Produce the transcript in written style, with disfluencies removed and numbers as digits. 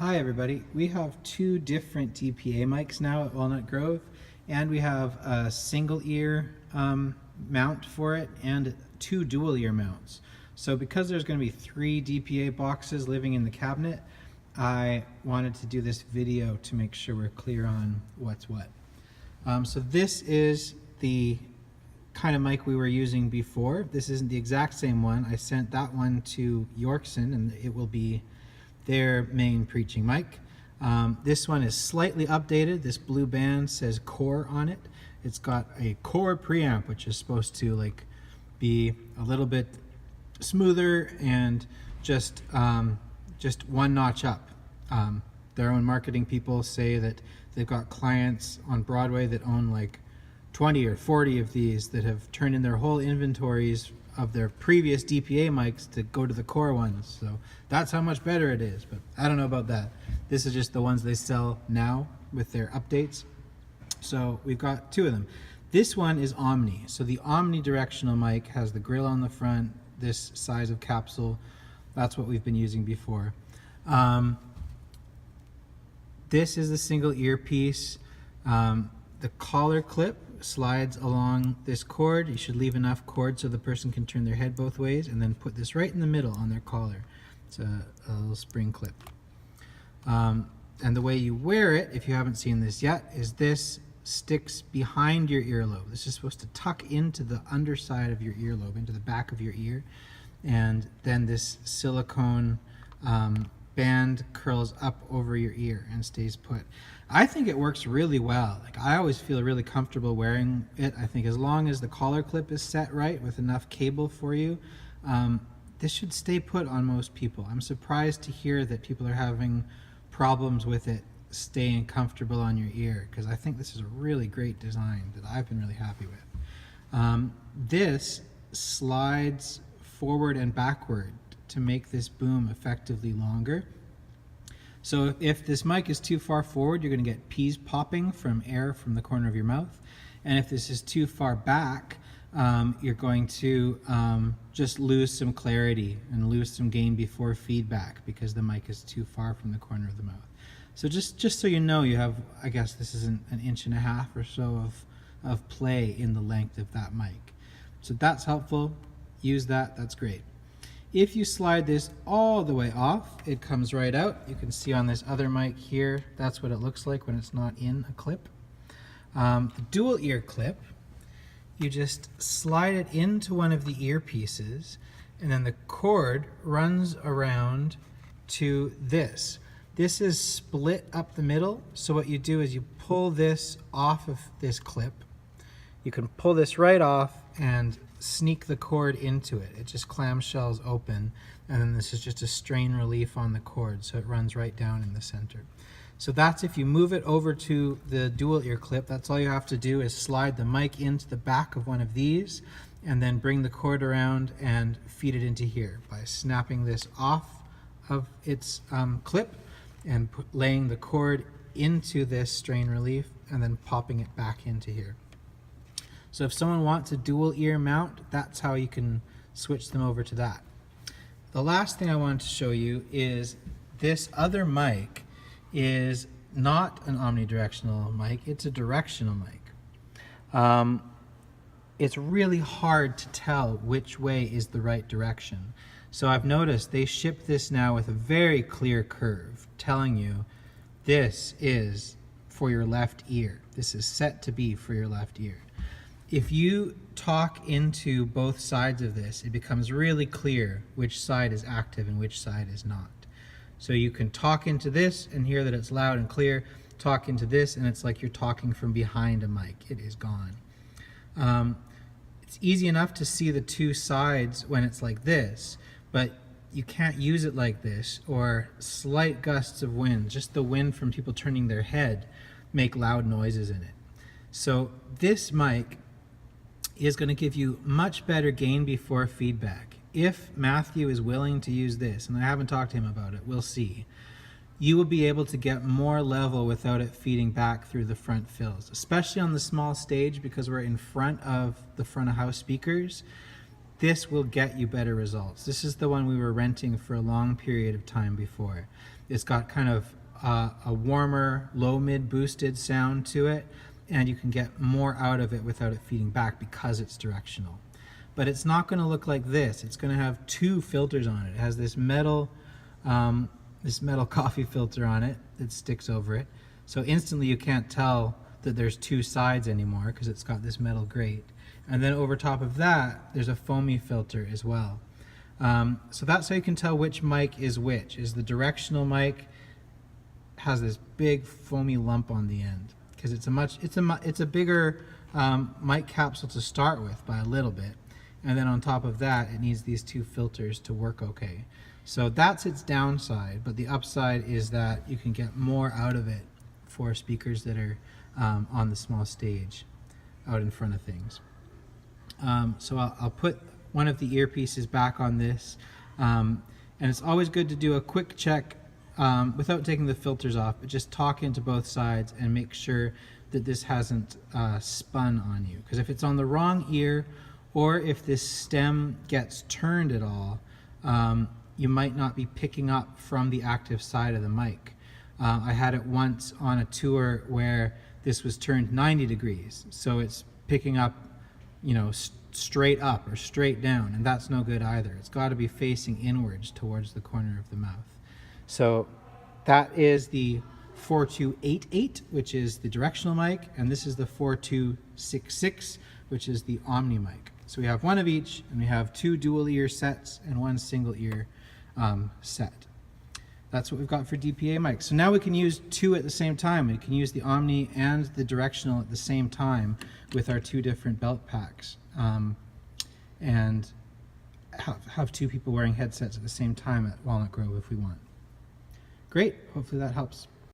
Hi everybody, we have two different DPA mics now at Walnut Grove, and we have a single ear mount for it and two dual ear mounts. So because there's going to be three DPA boxes living in the cabinet, I wanted to do this video to make sure we're clear on what's what. So this is the kind of mic we were using before. This isn't the exact same one. I sent that one to Yorkson and it will be their main preaching mic. This one is slightly updated. This blue band says core on it. It's got a core preamp, which is supposed to be a little bit smoother and just one notch up. Their own marketing people say that they've got clients on Broadway that own like 20 or 40 of these that have turned in their whole inventories of their previous DPA mics to go to the core ones. So that's how much better it is, but I don't know about that. This is just the ones they sell now with their updates. So we've got two of them. This one is Omni. So the omnidirectional mic has the grill on the front, this size of capsule. That's what we've been using before. This is the single earpiece. The collar clip slides along this cord. You should leave enough cord so the person can turn their head both ways, and then put this right in the middle on their collar. It's a little spring clip. And the way you wear it, if you haven't seen this yet, is this sticks behind your earlobe. This is supposed to tuck into the underside of your earlobe, into the back of your ear, and then this silicone band curls up over your ear and stays put. I think it works really well. I always feel really comfortable wearing it. I think as long as the collar clip is set right with enough cable for you, this should stay put on most people. I'm surprised to hear that people are having problems with it staying comfortable on your ear, because I think this is a really great design that I've been really happy with. This slides forward and backward to make this boom effectively longer. So if this mic is too far forward, you're going to get peas popping from air from the corner of your mouth. And if this is too far back, you're going to just lose some clarity and lose some gain before feedback because the mic is too far from the corner of the mouth. So just so you know, you have, I guess this is an inch and a half or so of play in the length of that mic. So that's helpful. Use that. That's great. If you slide this all the way off, it comes right out. You can see on this other mic here, that's what it looks like when it's not in a clip. The dual ear clip, you just slide it into one of the earpieces, and then the cord runs around to this. This is split up the middle, so what you do is you pull this off of this clip. You can pull this right off and sneak the cord into it. It just clamshells open, and then this is just a strain relief on the cord, so it runs right down in the center. So that's if you move it over to the dual ear clip. That's all you have to do is slide the mic into the back of one of these and then bring the cord around and feed it into here by snapping this off of its clip and laying the cord into this strain relief and then popping it back into here. So if someone wants a dual ear mount, that's how you can switch them over to that. The last thing I wanted to show you is this other mic is not an omnidirectional mic, it's a directional mic. It's really hard to tell which way is the right direction. So I've noticed they ship this now with a very clear curve telling you this is for your left ear. This is set to be for your left ear. If you talk into both sides of this, it becomes really clear which side is active and which side is not. So you can talk into this and hear that it's loud and clear, talk into this and it's like you're talking from behind a mic. It is gone. It's easy enough to see the two sides when it's like this, but you can't use it like this, or slight gusts of wind, just the wind from people turning their head, make loud noises in it. So this mic is going to give you much better gain before feedback. If Matthew is willing to use this, and I haven't talked to him about it, we'll see, you will be able to get more level without it feeding back through the front fills, especially on the small stage because we're in front of the front of house speakers. This will get you better results. This is the one we were renting for a long period of time before. It's got kind of a warmer, low-mid boosted sound to it, and you can get more out of it without it feeding back because it's directional. But it's not going to look like this. It's going to have two filters on it. It has this metal coffee filter on it that sticks over it. So instantly you can't tell that there's two sides anymore because it's got this metal grate. And then over top of that, there's a foamy filter as well. So that's how you can tell which mic is which. Is the directional mic has this big foamy lump on the end because it's a bigger mic capsule to start with by a little bit, and then on top of that it needs these two filters to work okay. So that's its downside, but the upside is that you can get more out of it for speakers that are on the small stage out in front of things. So I'll put one of the earpieces back on this, and it's always good to do a quick check without taking the filters off, but just talk into both sides and make sure that this hasn't spun on you. Because if it's on the wrong ear, or if this stem gets turned at all, you might not be picking up from the active side of the mic. I had it once on a tour where this was turned 90 degrees, so it's picking up, you know, straight up or straight down, and that's no good either. It's got to be facing inwards towards the corner of the mouth. So that is the 4288, which is the directional mic, and this is the 4266, which is the Omni mic. So we have one of each, and we have two dual ear sets and one single ear set. That's what we've got for DPA mics. So now we can use two at the same time. We can use the Omni and the directional at the same time with our two different belt packs, and have two people wearing headsets at the same time at Walnut Grove if we want. Great, hopefully that helps.